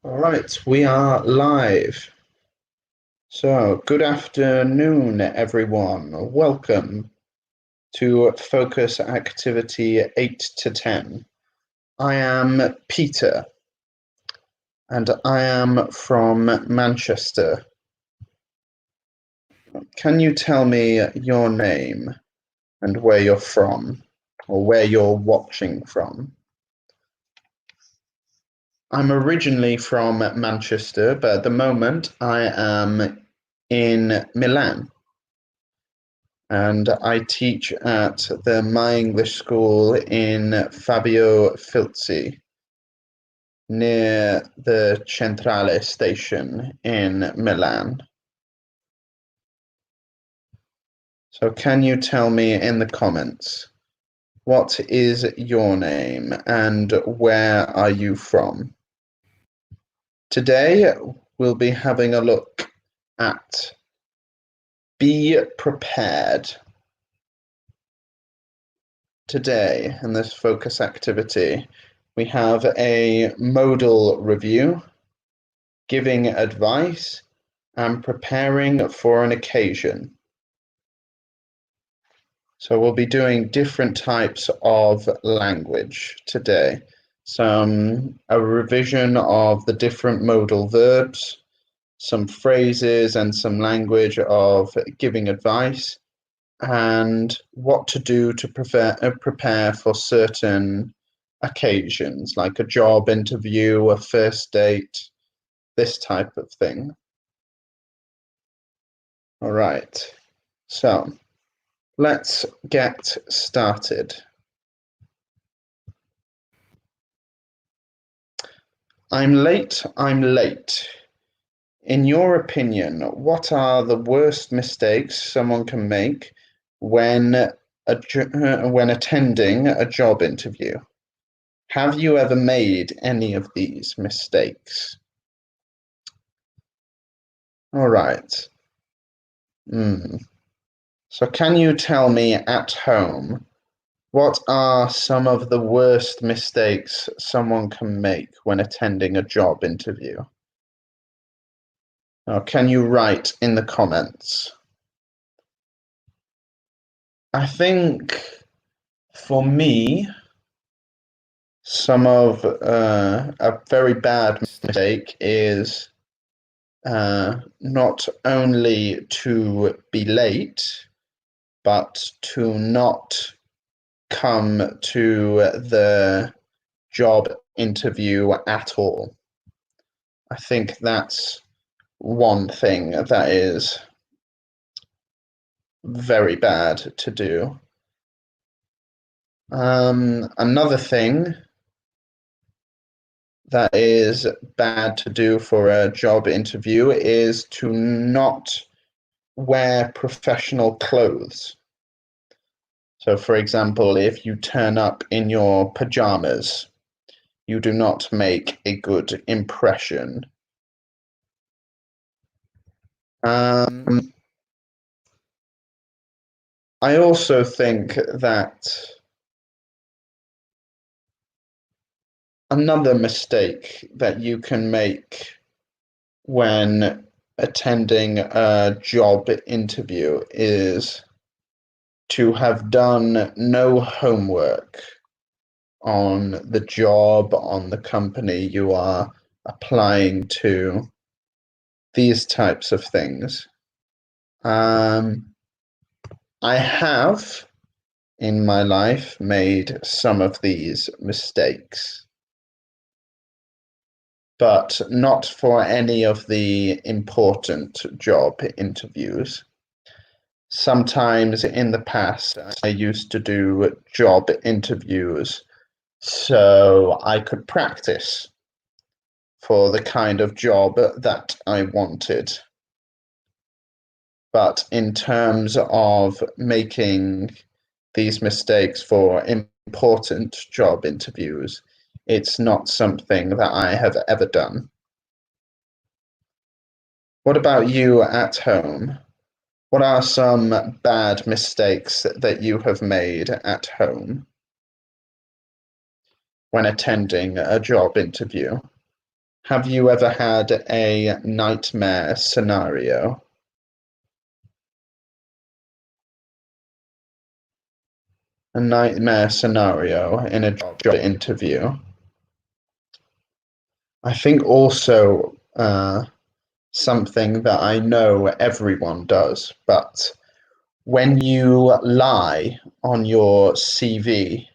All right, we are live. So, good afternoon, everyone. Welcome to Focus Activity 8 to 10. I am Peter, and I am from Manchester. Can you tell me your name and where you're from, or where you're watching from? I'm originally from Manchester, but at the moment I am in Milan. And I teach at my English school in Fabio Filzi, near the Centrale station in Milan. So can you tell me in the comments, what is your name and where are you from? Today we'll be having a look at be prepared. Today, in this focus activity, we have a modal review, giving advice, and preparing for an occasion. So we'll be doing different types of language today. A revision of the different modal verbs, some phrases and some language of giving advice, and what to do to prepare for certain occasions, like a job interview, a first date, this type of thing. All right, so let's get started. I'm late, I'm late. In your opinion, what are the worst mistakes someone can make when attending a job interview? Have you ever made any of these mistakes? All right. So can you tell me at home, what are some of the worst mistakes someone can make when attending a job interview? Or can you write in the comments? I think for me, some of a very bad mistake is not only to be late, but to not come to the job interview at all. I think that's one thing that is very bad to do. Another thing that is bad to do for a job interview is to not wear professional clothes. So, for example, if you turn up in your pajamas, you do not make a good impression. I also think that another mistake that you can make when attending a job interview is to have done no homework on the job, on the company you are applying to, these types of things. I have in my life made some of these mistakes, but not for any of the important job interviews. Sometimes in the past, I used to do job interviews so I could practice for the kind of job that I wanted. But in terms of making these mistakes for important job interviews, it's not something that I have ever done. What about you at home? What are some bad mistakes that you have made at home when attending a job interview? Have you ever had a nightmare scenario? A nightmare scenario in a job interview. I think also something that I know everyone does, but when you lie on your CV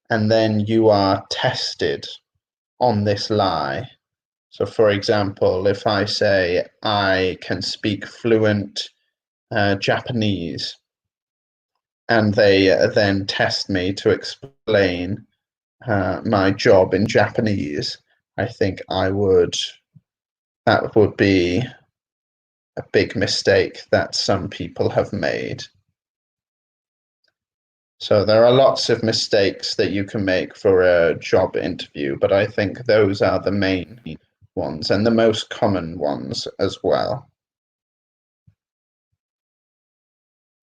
and then you are tested on this lie. So, for example, if I say I can speak fluent Japanese, and they then test me to explain my job in Japanese, I think that would be a big mistake that some people have made. So there are lots of mistakes that you can make for a job interview, but I think those are the main ones and the most common ones as well.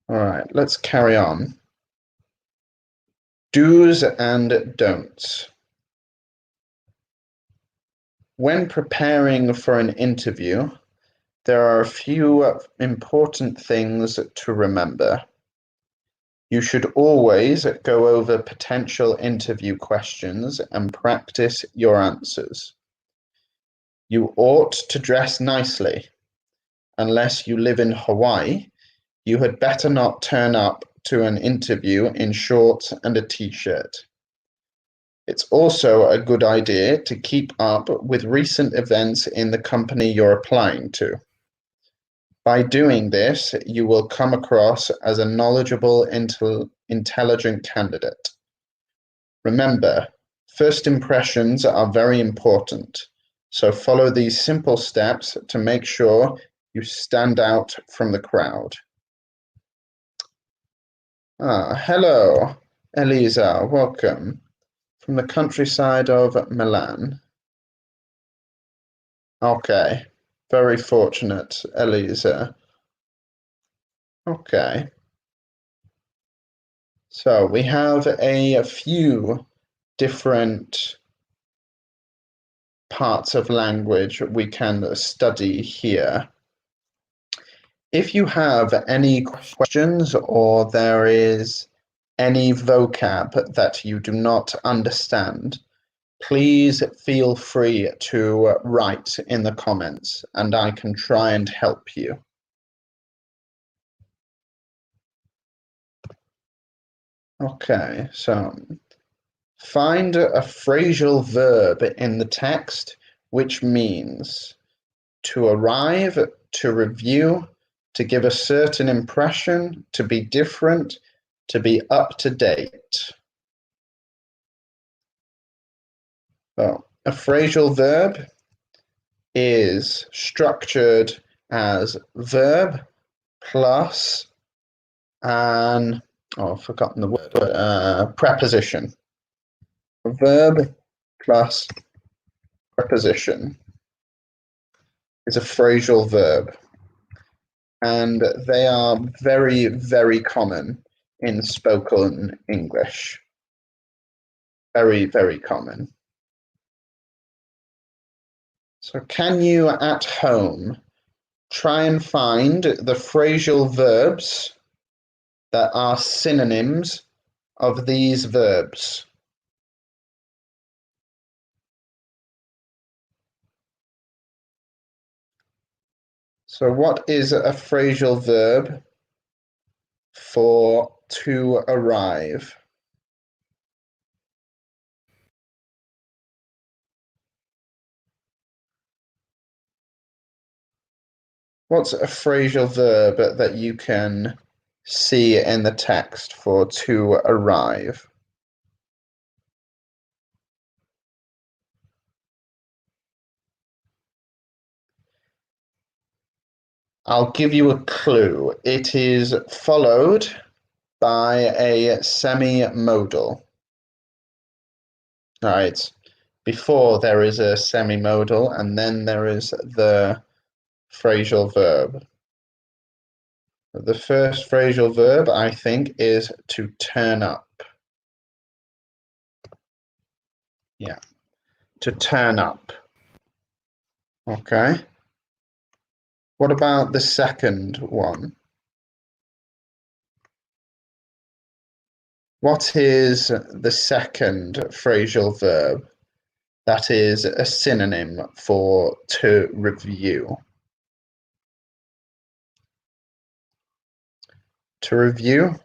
All right, let's carry on. Do's and don'ts. When preparing for an interview, there are a few important things to remember. You should always go over potential interview questions and practice your answers. You ought to dress nicely. Unless you live in Hawaii, you had better not turn up to an interview in shorts and a t-shirt. It's also a good idea to keep up with recent events in the company you're applying to. By doing this, you will come across as a knowledgeable, intelligent candidate. Remember, first impressions are very important, so follow these simple steps to make sure you stand out from the crowd. Hello, Elisa, welcome. From the countryside of Milan. Okay, very fortunate, Elisa. Okay. So we have a few different parts of language we can study here. If you have any questions or there is any vocab that you do not understand, please feel free to write in the comments and I can try and help you. Okay, so find a phrasal verb in the text which means to arrive, to review, to give a certain impression, to be different, to be up to date. So, a phrasal verb is structured as verb plus an, I've forgotten the word, preposition. Verb plus preposition is a phrasal verb. And they are very, very common in spoken English. Very, very common. So can you at home try and find the phrasal verbs that are synonyms of these verbs? So what is a phrasal verb for to arrive? What's a phrasal verb that you can see in the text for to arrive? I'll give you a clue. It is followed by a semi-modal. All right. Before there is a semi-modal and then there is the phrasal verb. The first phrasal verb, I think, is to turn up. Yeah, to turn up. Okay. What about the second one? What is the second phrasal verb that is a synonym for to review? To review?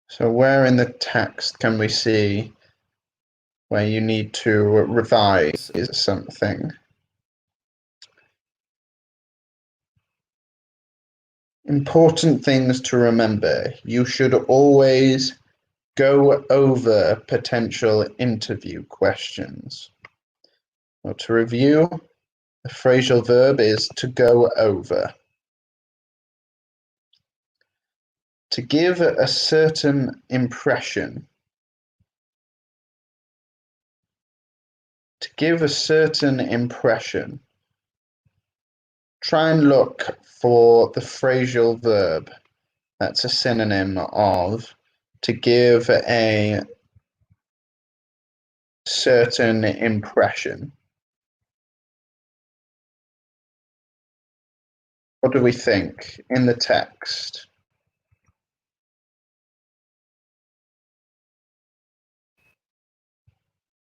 So where in the text can we see where you need to revise something? Important things to remember. You should always go over potential interview questions. Well, to review, the phrasal verb is to go over. To give a certain impression. To give a certain impression. Try and look for the phrasal verb that's a synonym of to give a certain impression. What do we think in the text?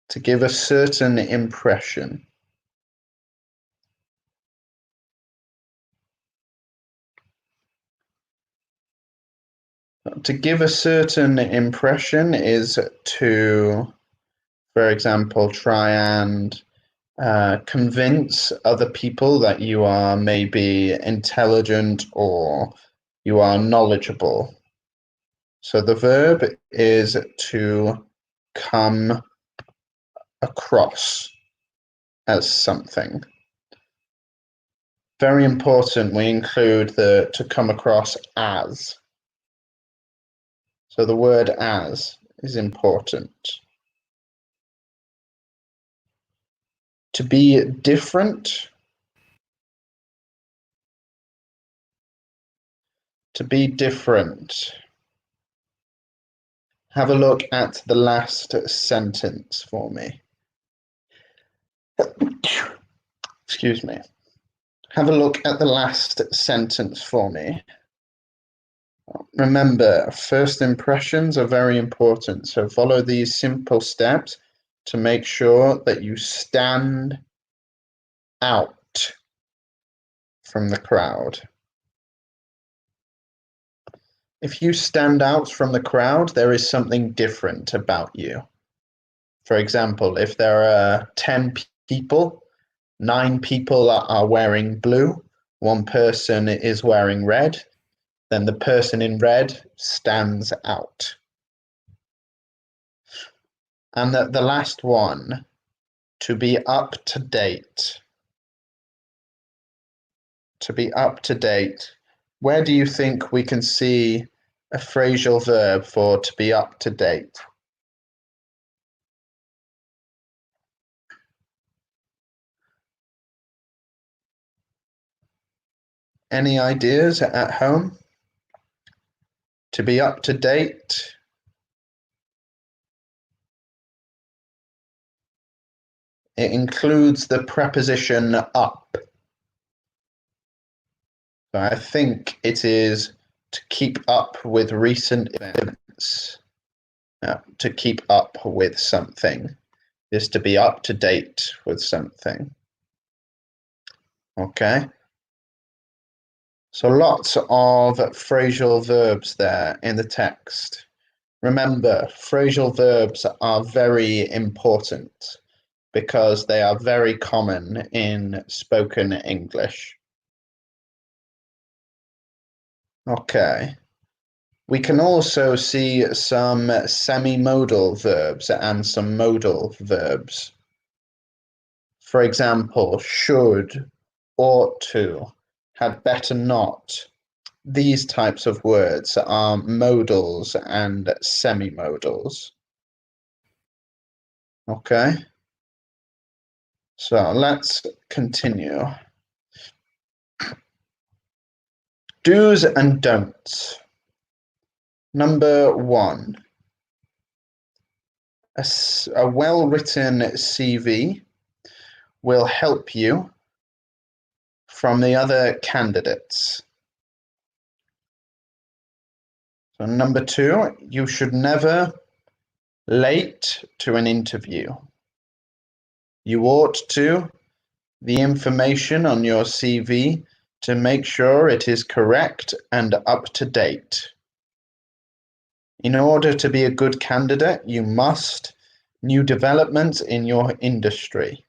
To give a certain impression. To give a certain impression is to, for example, try and convince other people that you are maybe intelligent or you are knowledgeable. So the verb is to come across as something. Very important, we include the to come across as. So the word as is important. To be different. To be different. Have a look at the last sentence for me. Excuse me. Have a look at the last sentence for me. Remember, first impressions are very important, so follow these simple steps to make sure that you stand out from the crowd. If you stand out from the crowd, there is something different about you. For example, if there are 10 people, 9 people are wearing blue, one person is wearing red, then the person in red stands out. And the last one, to be up to date. To be up to date. Where do you think we can see a phrasal verb for to be up to date? Any ideas at home? To be up to date. It includes the preposition up. So I think it is to keep up with recent events. To keep up with something is to be up to date with something. Okay. So lots of phrasal verbs there in the text. Remember, phrasal verbs are very important because they are very common in spoken English. Okay. We can also see some semi-modal verbs and some modal verbs. For example, should, ought to, had better not. These types of words are modals and semi-modals. Okay, so let's continue. Do's and don'ts. Number 1. A well-written CV will help you from the other candidates. So number 2, you should never late to an interview. You ought to the information on your CV to make sure it is correct and up to date. In order to be a good candidate, you must new developments in your industry.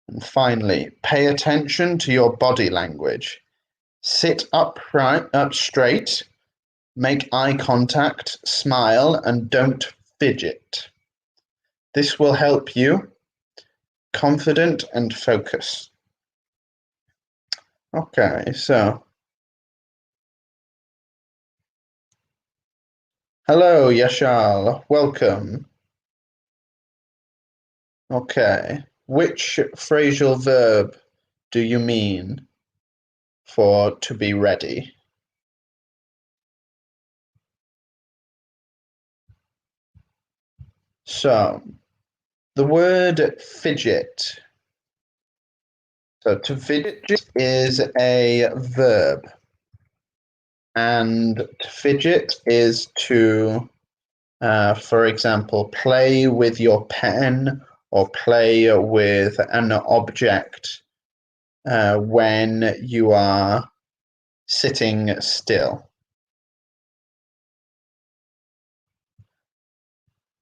And finally, pay attention to your body language. Sit upright, up straight, make eye contact, smile, and don't fidget. This will help you confident and focus. Okay, so hello, Yashal, welcome. Okay, which phrasal verb do you mean for to be ready? So, the word fidget. So, to fidget is a verb, and to fidget is to, for example, play with your pen or play with an object when you are sitting still.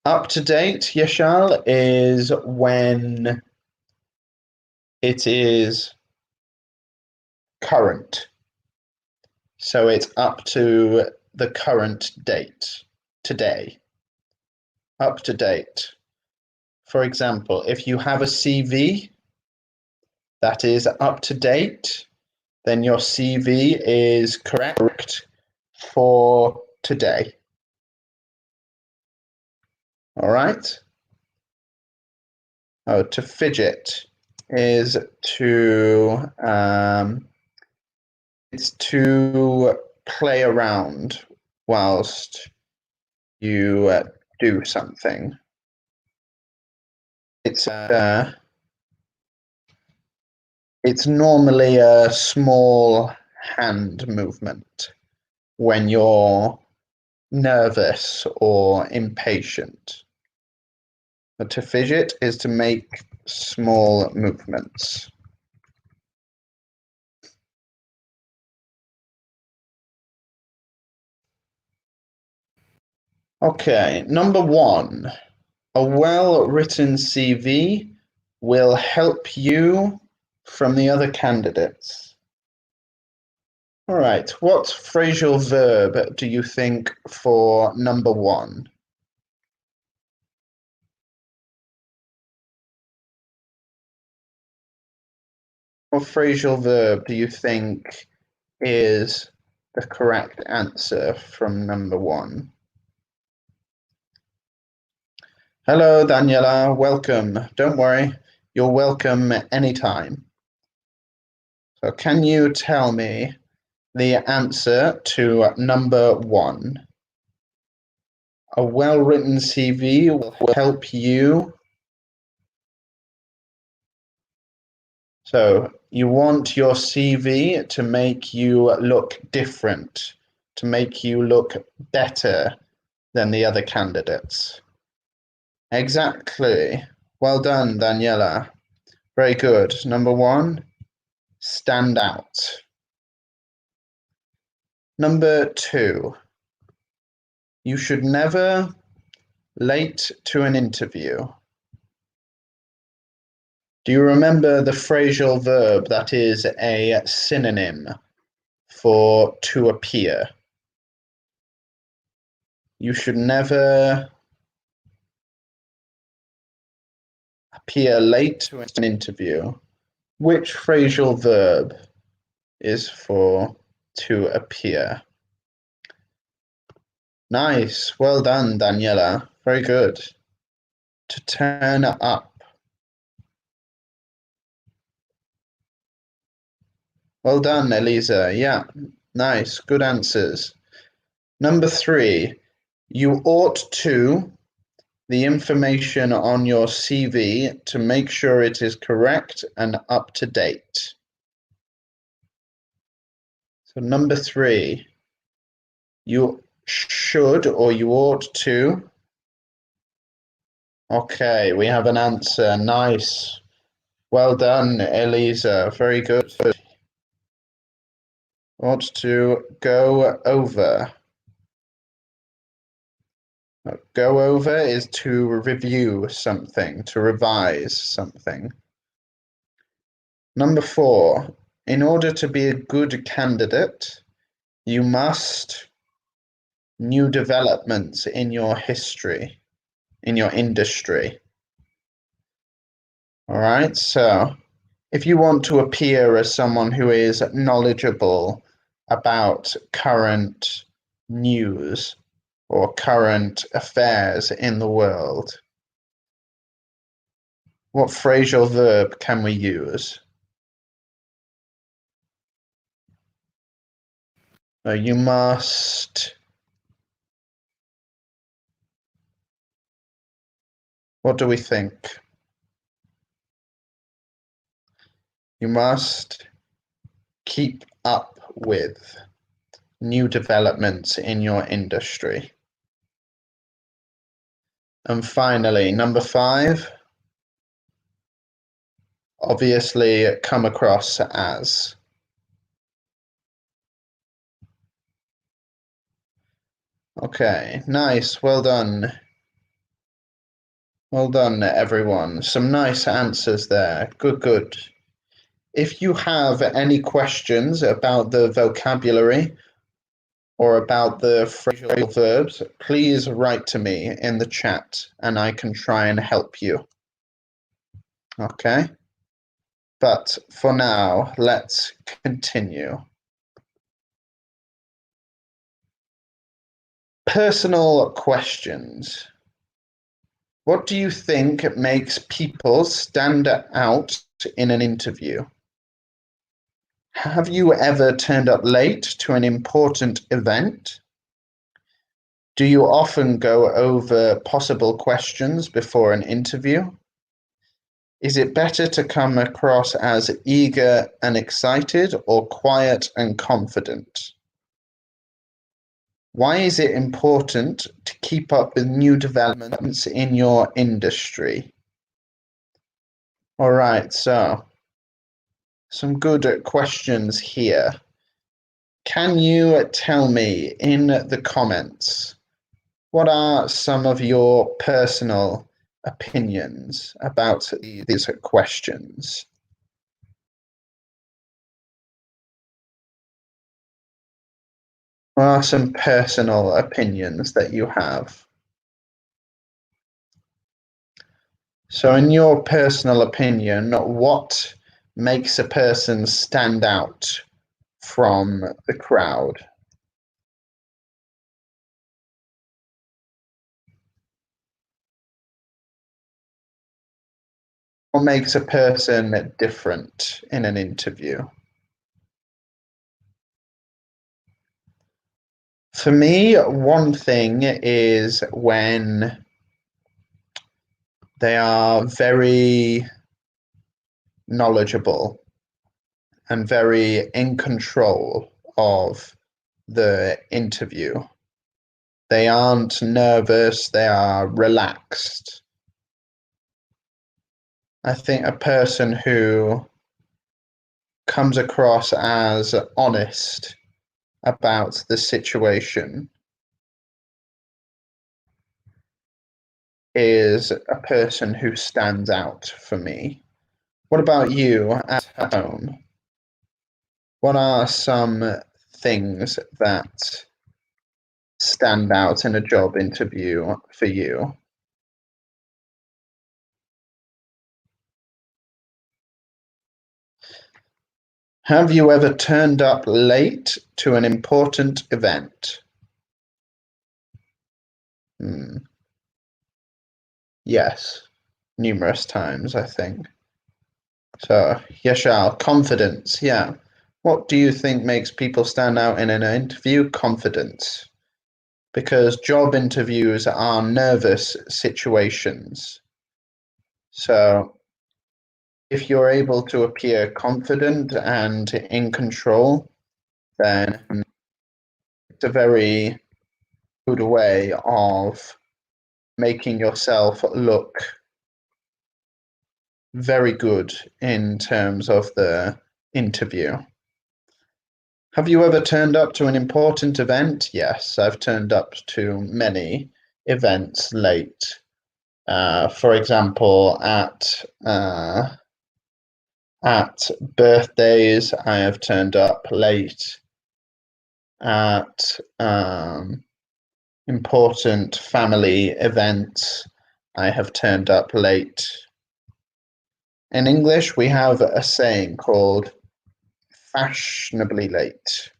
Up to date, Yashal, is when it is current. So it's up to the current date, today. Up to date. For example, if you have a CV that is up to date, then your CV is correct for today. All right? Oh, to fidget is to it's to play around whilst you do something. It's normally a small hand movement when you're nervous or impatient. But to fidget is to make small movements. Okay, number 1. A well-written CV will help you from the other candidates. All right, what phrasal verb do you think for number 1? What phrasal verb do you think is the correct answer from number 1? Hello, Daniela, welcome. Don't worry, you're welcome anytime. So can you tell me the answer to number 1? A well-written CV will help you. So you want your CV to make you look different, to make you look better than the other candidates. Exactly. Well done, Daniela. Very good. Number 1, stand out. Number 2, you should never late to an interview. Do you remember the phrasal verb that is a synonym for to appear? You should never appear late to an interview. Which phrasal verb is for to appear? Nice. Well done, Daniela. Very good. To turn up. Well done, Elisa. Yeah, nice. Good answers. Number 3, you ought to the information on your CV to make sure it is correct and up to date. So number 3, you should or you ought to. Okay, we have an answer. Nice. Well done, Elisa. Very good. Ought to go over. Go over is to review something, to revise something. Number 4, in order to be a good candidate, you must new developments in your history, in your industry. All right, so if you want to appear as someone who is knowledgeable about current news or current affairs in the world, what phrasal verb can we use? You must. What do we think? You must keep up with new developments in your industry. And finally, number 5, obviously come across as. Okay, nice, well done. Well done, everyone. Some nice answers there. Good, good. If you have any questions about the vocabulary or about the phrasal verbs, please write to me in the chat and I can try and help you. Okay? But for now, let's continue. Personal questions. What do you think makes people stand out in an interview? Have you ever turned up late to an important event? Do you often go over possible questions before an interview? Is it better to come across as eager and excited or quiet and confident? Why is it important to keep up with new developments in your industry? All right, so some good questions here. Can you tell me in the comments, what are some of your personal opinions about these questions? What are some personal opinions that you have? So in your personal opinion, what makes a person stand out from the crowd? What makes a person different in an interview? For me, one thing is when they are very knowledgeable and very in control of the interview. They aren't nervous, they are relaxed. I think a person who comes across as honest about the situation is a person who stands out for me. What about you at home? What are some things that stand out in a job interview for you? Have you ever turned up late to an important event? Yes, numerous times, I think. So, Yashal, confidence, yeah. What do you think makes people stand out in an interview? Confidence. because job interviews are nervous situations. So if you're able to appear confident and in control, then it's a very good way of making yourself look very good in terms of the interview. Have you ever turned up to an important event? Yes, I've turned up to many events late. For example, at birthdays, I have turned up late. At important family events, I have turned up late. In English, we have a saying called fashionably late.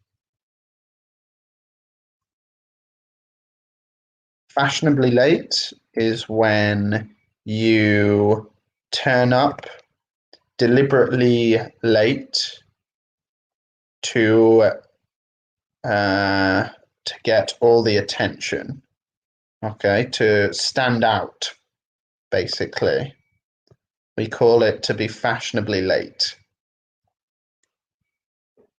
Fashionably late is when you turn up deliberately late to get all the attention. Okay, to stand out, basically. We call it to be fashionably late.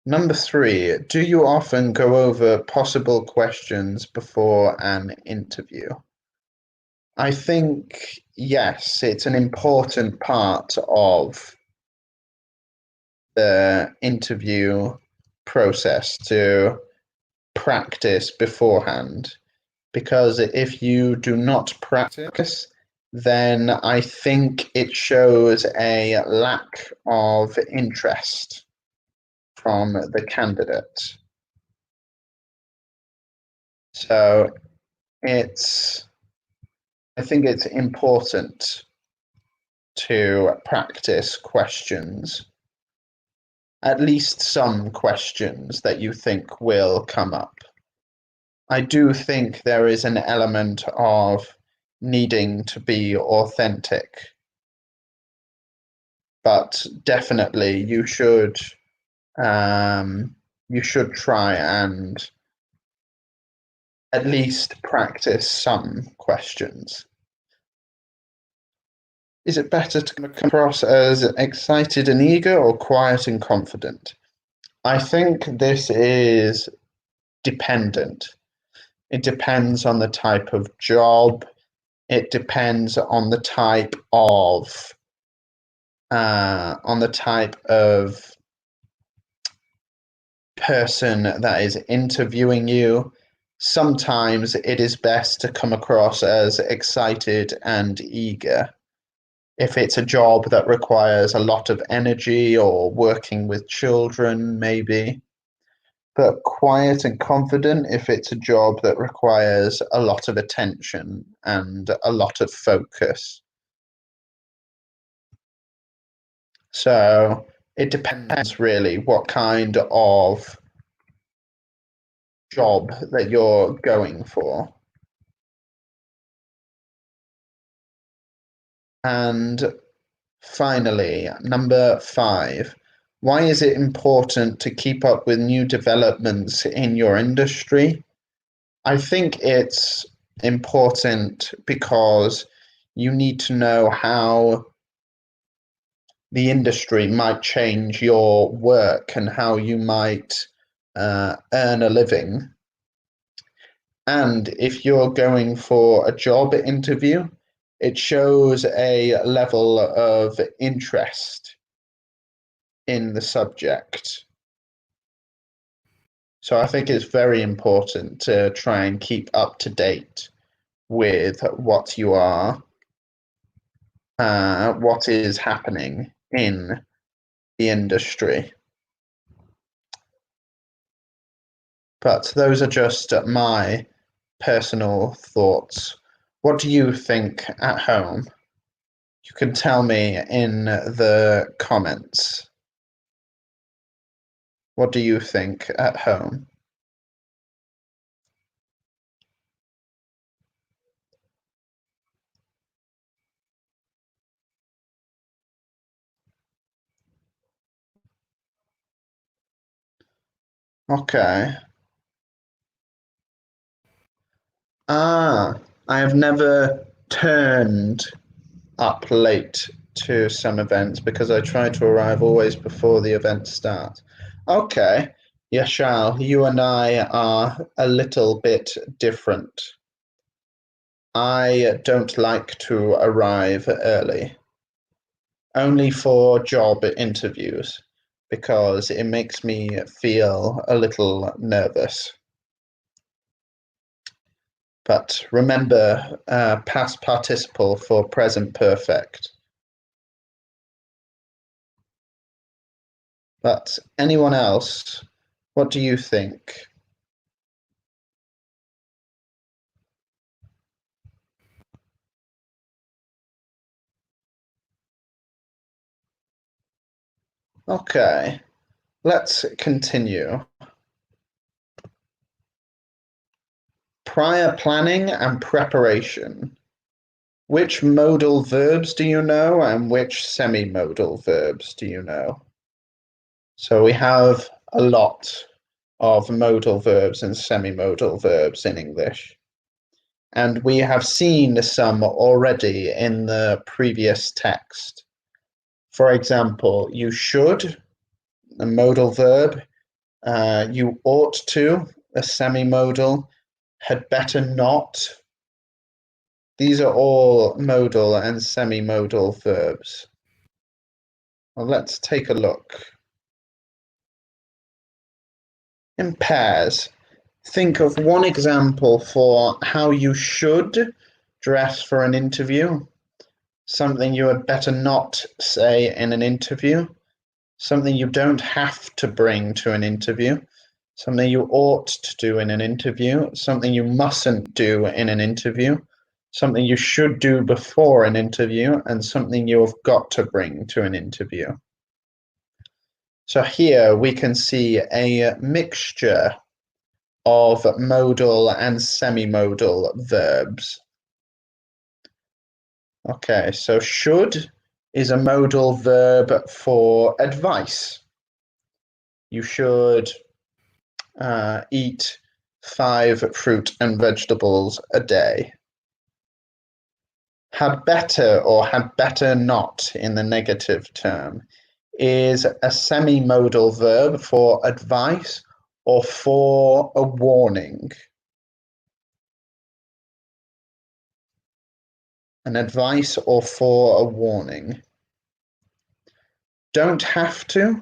Number 3, do you often go over possible questions before an interview? I think, yes, it's an important part of the interview process to practice beforehand, because if you do not practice, then I think it shows a lack of interest from the candidate. So I think it's important to practice questions, at least some questions that you think will come up. I do think there is an element of needing to be authentic, but definitely you should try and at least practice some questions. Is it better to come across as excited and eager or quiet and confident? I think this is dependent. It depends on the type of job. It depends on the type of person that is interviewing you. Sometimes it is best to come across as excited and eager. If it's a job that requires a lot of energy or working with children, maybe. But quiet and confident if it's a job that requires a lot of attention and a lot of focus. So it depends really what kind of job that you're going for. And finally, number 5, why is it important to keep up with new developments in your industry? I think it's important because you need to know how the industry might change your work and how you might earn a living. And if you're going for a job interview, it shows a level of interest in the subject. So I think it's very important to try and keep up to date with what is happening in the industry. But those are just my personal thoughts. What do you think at home? You can tell me in the comments. What do you think at home? Okay. I have never turned up late to some events because I try to arrive always before the event starts. Okay, Yashal, you and I are a little bit different. I don't like to arrive early, only for job interviews, because it makes me feel a little nervous. But remember, past participle for present perfect. But anyone else, what do you think? Okay, let's continue. Prior planning and preparation. Which modal verbs do you know and which semi-modal verbs do you know? So we have a lot of modal verbs and semi-modal verbs in English. And we have seen some already in the previous text. For example, you should, a modal verb, you ought to, a semi-modal, had better not. These are all modal and semi-modal verbs. Well, let's take a look. In pairs, think of one example for how you should dress for an interview, something you had better not say in an interview, something you don't have to bring to an interview, something you ought to do in an interview, something you mustn't do in an interview, something you should do before an interview, and something you have got to bring to an interview. So here we can see a mixture of modal and semi-modal verbs. Okay, so should is a modal verb for advice. You should eat 5 fruit and vegetables a day. Had better or had better not in the negative term is a semi-modal verb for advice or for a warning. An advice or for a warning. Don't have to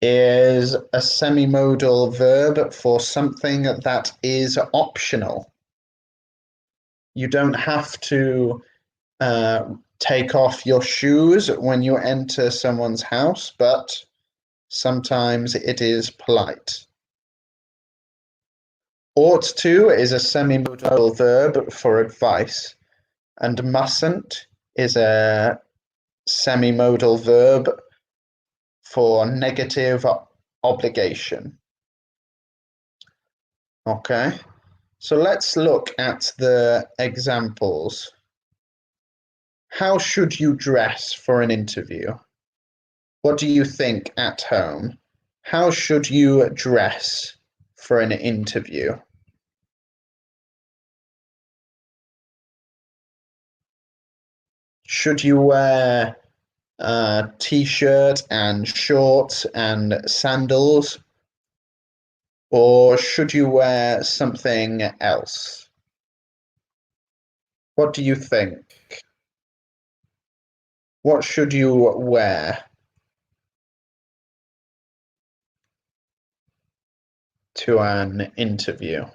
is a semi-modal verb for something that is optional. You don't have to take off your shoes when you enter someone's house, but sometimes it is polite. Ought to is a semi-modal verb for advice, and mustn't is a semi-modal verb for negative obligation. Okay, so let's look at the examples. How should you dress for an interview? What do you think at home? How should you dress for an interview? Should you wear a t-shirt and shorts and sandals? Or should you wear something else? What do you think? What should you wear to an interview?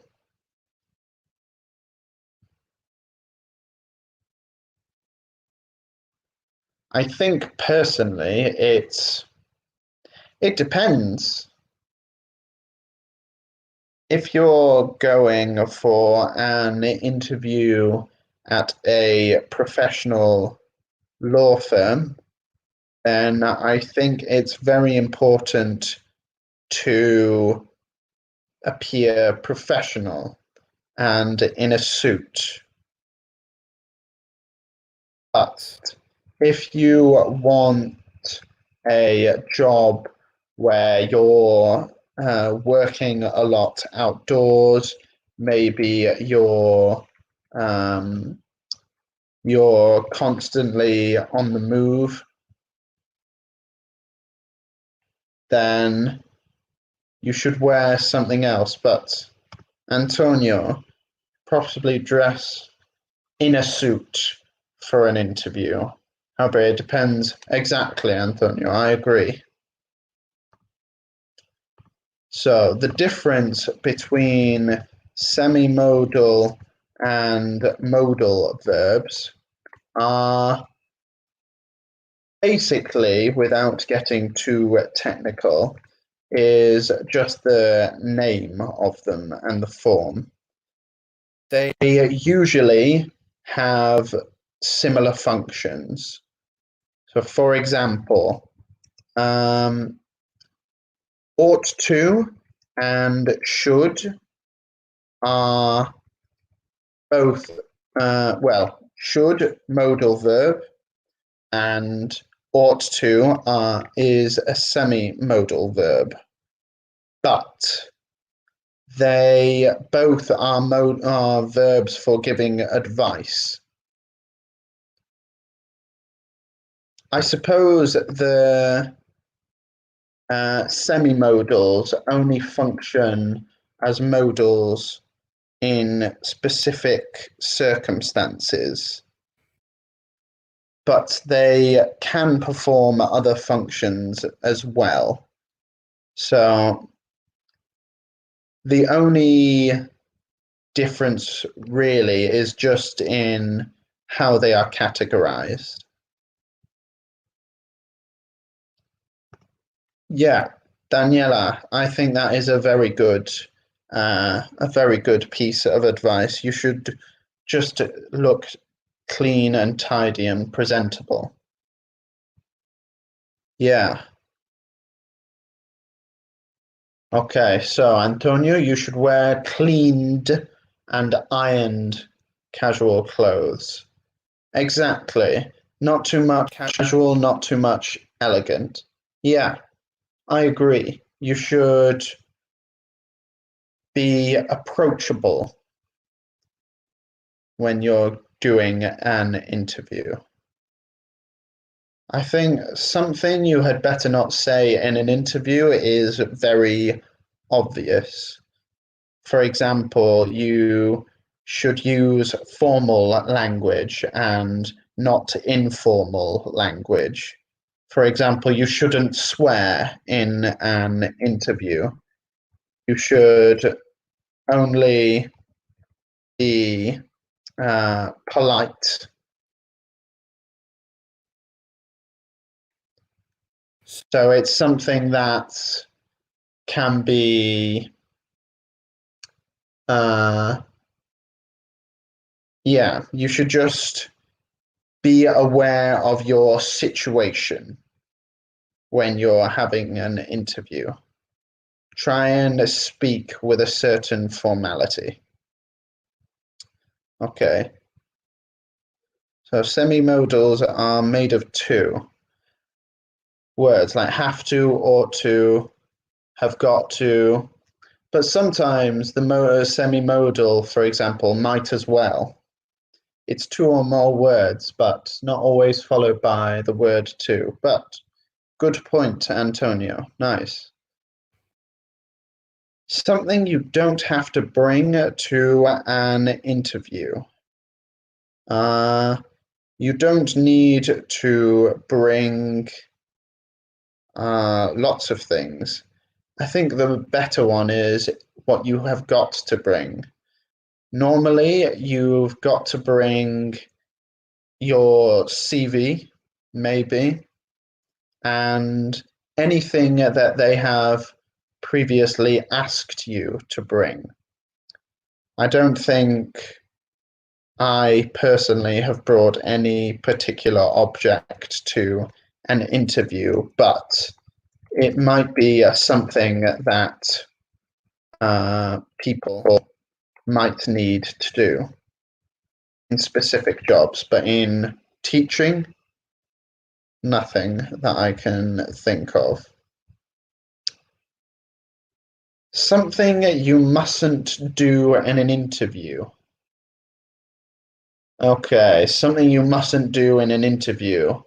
I think personally it depends. If you're going for an interview at a professional law firm, then I think it's very important to appear professional and in a suit. But if you want a job where you're working a lot outdoors, maybe you're constantly on the move, then you should wear something else. But Antonio, possibly dress in a suit for an interview. However, it depends. Exactly, Antonio, I agree. So the difference between semi-modal and modal verbs are basically, without getting too technical, is just the name of them and the form. They usually have similar functions. So, for example, ought to and should are both, should modal verb and ought to is a semi-modal verb, but they both are verbs for giving advice. I suppose the semi-modals only function as modals in specific circumstances, but they can perform other functions as well. So the only difference really is just in how they are categorized. Yeah, Daniela, I think that is a very good piece of advice. You should just look clean and tidy and presentable. Yeah. Okay, so Antonio, you should wear cleaned and ironed casual clothes. Exactly. Not too much casual, not too much elegant. Yeah, I agree. You should be approachable when you're doing an interview. I think something you had better not say in an interview is very obvious. For example, you should use formal language and not informal language. For example, you shouldn't swear in an interview. You should only be polite. So it's something that can be, yeah, you should just be aware of your situation when you're having an interview. Try and speak with a certain formality. Okay. So semi-modals are made of two words, like have to, ought to, have got to, but sometimes the semi-modal, for example, might as well. It's two or more words, but not always followed by the word to. But good point, Antonio. Nice. Something you don't have to bring to an interview. You don't need to bring lots of things. I think the better one is what you have got to bring. Normally, you've got to bring your CV, maybe, and anything that they have previously asked you to bring. I don't think I personally have brought any particular object to an interview, but it might be something that people might need to do in specific jobs, but in teaching, nothing that I can think of. Something you mustn't do in an interview. Okay, something you mustn't do in an interview.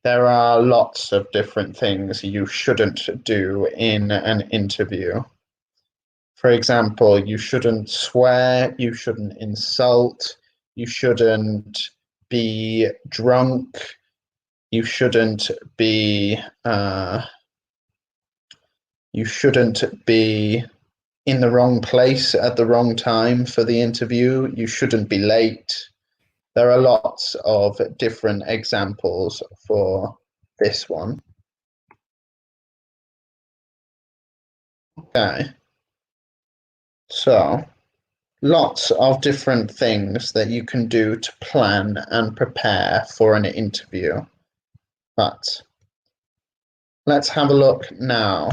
There are lots of different things you shouldn't do in an interview. For example, you shouldn't swear, you shouldn't insult, you shouldn't be drunk, you shouldn't be you shouldn't be in the wrong place at the wrong time for the interview, you shouldn't be late. There are lots of different examples for this one. Okay. So, lots of different things that you can do to plan and prepare for an interview. But let's have a look now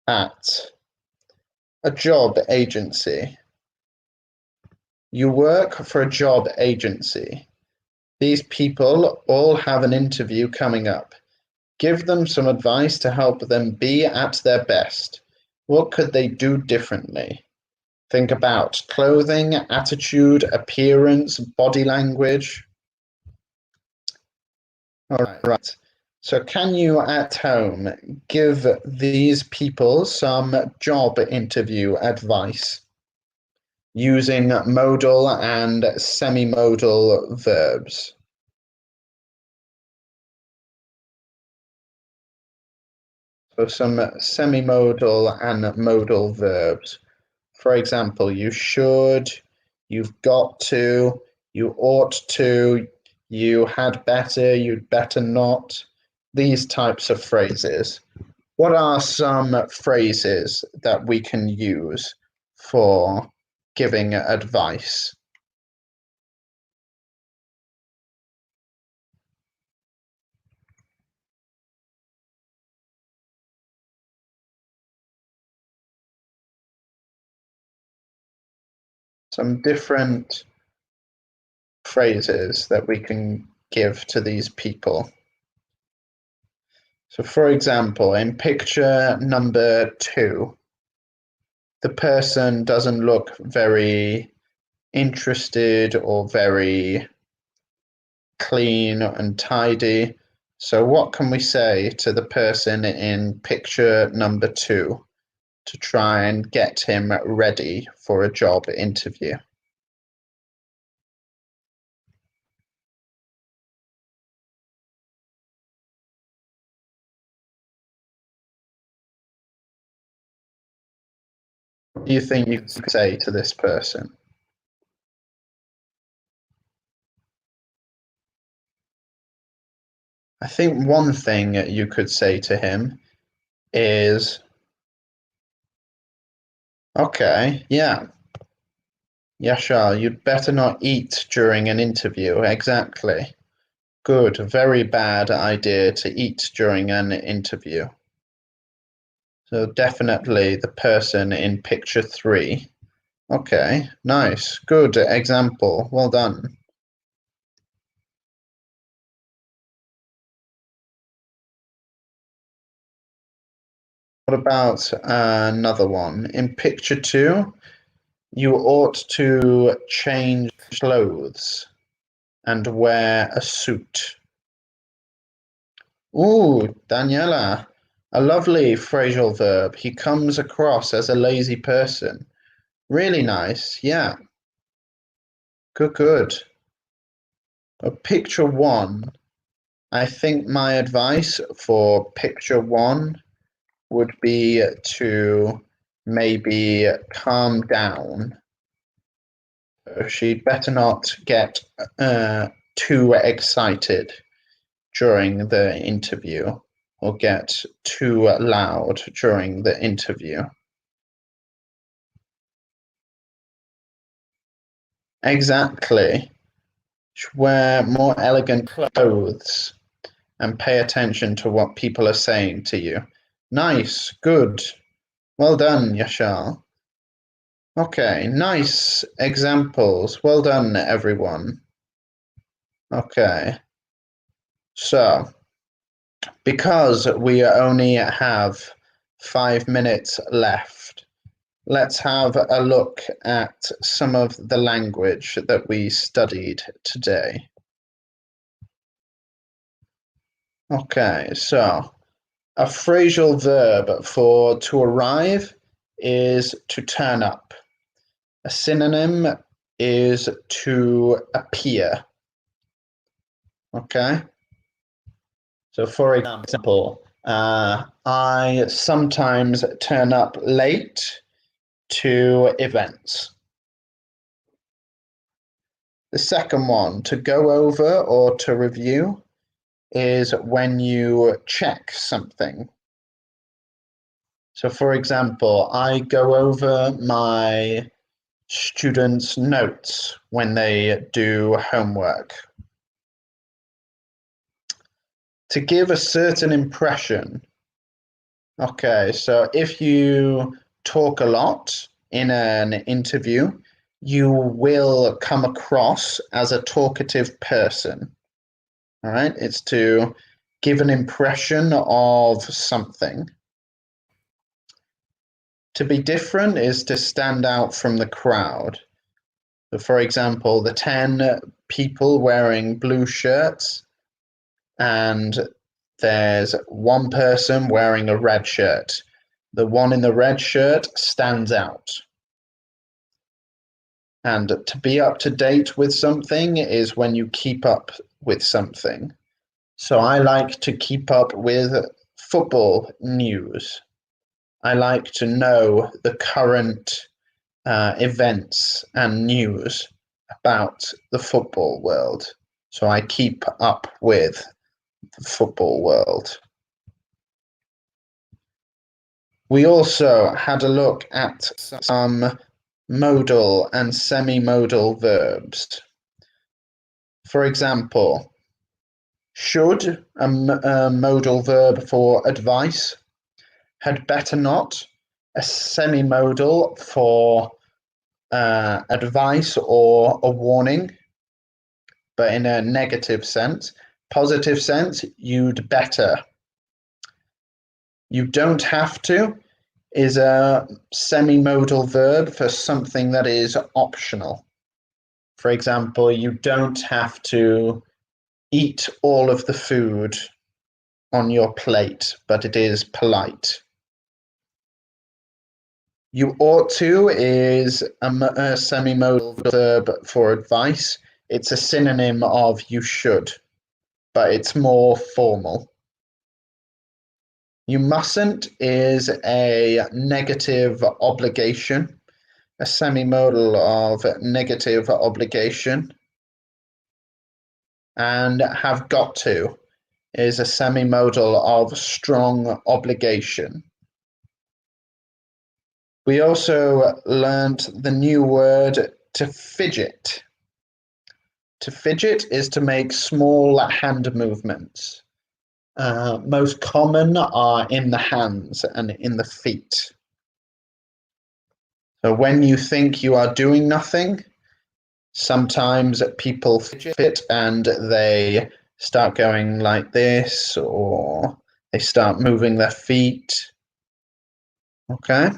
at a job agency. You work for a job agency. These people all have an interview coming up. Give them some advice to help them be at their best. What could they do differently? Think about clothing, attitude, appearance, body language. All right. So can you at home give these people some job interview advice using modal and semi-modal verbs? So some semi-modal and modal verbs. For example, you should, you've got to, you ought to, you had better, you'd better not. These types of phrases. What are some phrases that we can use for giving advice? Some different phrases that we can give to these people. So, for example, in picture number 2, the person doesn't look very interested or very clean and tidy. So, what can we say to the person in picture number 2 to try and get him ready for a job interview? What do you think you could say to this person? I think one thing you could say to him is, okay, yeah, Yashar, you'd better not eat during an interview. Exactly. Good, very bad idea to eat during an interview. So definitely the person in picture 3. Okay, nice, good example. Well done. What about another one? In picture 2, you ought to change clothes and wear a suit. Ooh, Daniela, a lovely phrasal verb. He comes across as a lazy person. Really nice, yeah. Good, good. Picture 1. I think my advice for picture 1 would be to maybe calm down. She'd better not get too excited during the interview or get too loud during the interview. Exactly. Wear more elegant clothes and pay attention to what people are saying to you. Nice, good. Well done, Yashar. Okay, nice examples. Well done, everyone. Okay. So, because we only have 5 minutes left, let's have a look at some of the language that we studied today. Okay, so a phrasal verb for to arrive is to turn up. A synonym is to appear. Okay? So for example, I sometimes turn up late to events. The second one, to go over or to review, is when you check something. So for example, I go over my students' notes when they do homework. To give a certain impression. Okay, so if you talk a lot in an interview, you will come across as a talkative person. All right, it's to give an impression of something. To be different is to stand out from the crowd. So for example, the 10 people wearing blue shirts, and there's one person wearing a red shirt. The one in the red shirt stands out. And to be up to date with something is when you keep up with something. So I like to keep up with football news. I like to know the current events and news about the football world. So I keep up with the football world. We also had a look at some modal and semi-modal verbs. For example, should, a modal verb for advice. Had better not, a semi-modal for advice or a warning, but in a negative sense. Positive sense, you'd better. You don't have to is a semi-modal verb for something that is optional. For example, you don't have to eat all of the food on your plate, but it is polite. You ought to is a semi-modal verb for advice. It's a synonym of you should, but it's more formal. You mustn't is a negative obligation, a semi-modal of negative obligation. And have got to is a semi-modal of strong obligation. We also learned the new word to fidget. To fidget is to make small hand movements. Most common are in the hands and in the feet. So when you think you are doing nothing, sometimes people fidget and they start going like this, or they start moving their feet. Okay.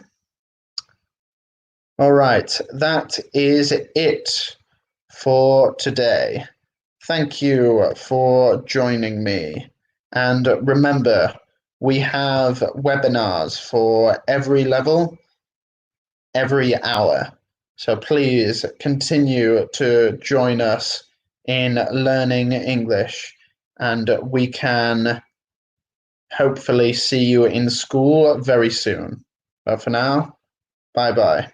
All right, that is it for today. Thank you for joining me. And remember, we have webinars for every level, every hour. So please continue to join us in learning English, and we can hopefully see you in school very soon. But for now, bye-bye.